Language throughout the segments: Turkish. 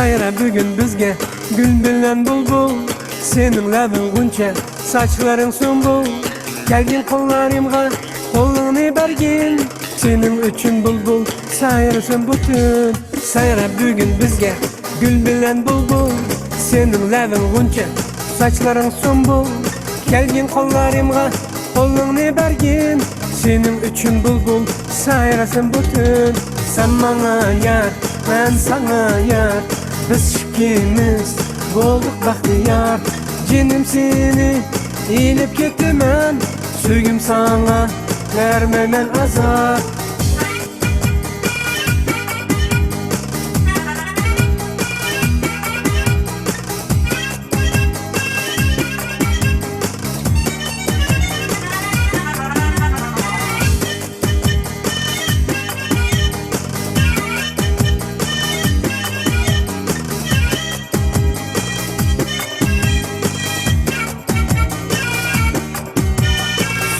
sayra bugün bizge gül bilen bulbul. Senin labın guncha, saçların sumbul. Gelgin kollarımga kolunu bergin. Senin üçün bulbul sayrasın bütün. Sayra bugün bizge gül bilen bulbul. Senin labın guncha, saçların sumbul. Gelgin kollarımga kolunu bergin. Senin üçün bulbul sayrasın bütün. Sen bana yar, ben sana yar. Biz ikimiz bulduk bahtiyar. Cinim seni ilip kettimen. Söygüm sana vermemen azar.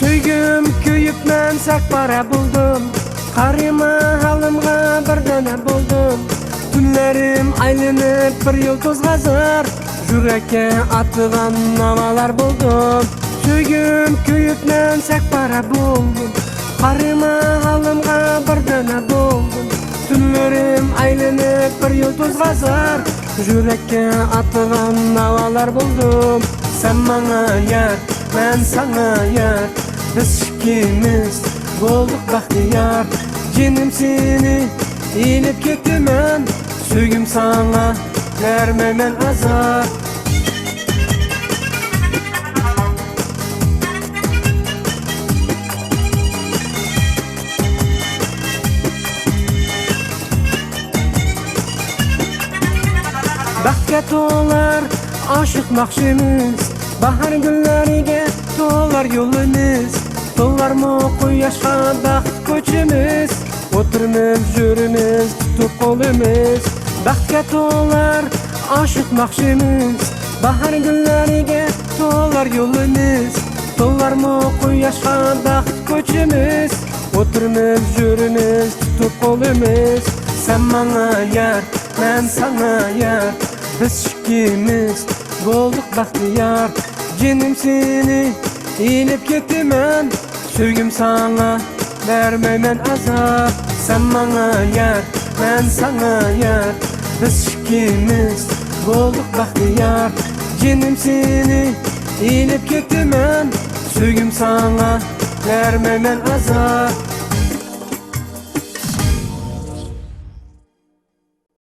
Söygüm köyüp men sak para buldum. Karıma halımga bir dana buldum. Tünlerim aylanıp bir yıldız gazar. Yürekке atılan navalar buldum. Söygüm köyüp men sak para buldum. Karıma halımga bir dana buldum. Tünlerim aylanıp bir yıldız gazar. Yürekке atılan navalar buldum. Sen bana yar, ben sana yar. Biz ikimiz bulduk bahtiyar. Cinim seni ilip kettimen. Söygüm sana vermemen azar. Baxtga to'lar aşık nakşimiz. Bahar günleriga to'lar yo'limiz. To'lar mı quyoshga baxt ko'chimiz. O'tirmiz yurimiz tutup qo'limiz. Baxtga to'lar aşık nakşimiz. Bahar günleriga to'lar yo'limiz. To'lar mı quyoshga baxt ko'chimiz. O'tirmiz yurimiz tutup qo'limiz. Sen bana yar, ben sana yar. Biz ikimiz bulduk bahtiyar. Cinim seni ilip kettimen. Söygüm sana vermemen azar. Sen bana yar, ben sana yar. Biz ikimiz bulduk bahtiyar. Cinim seni ilip kettimen. Söygüm sana vermemen azar.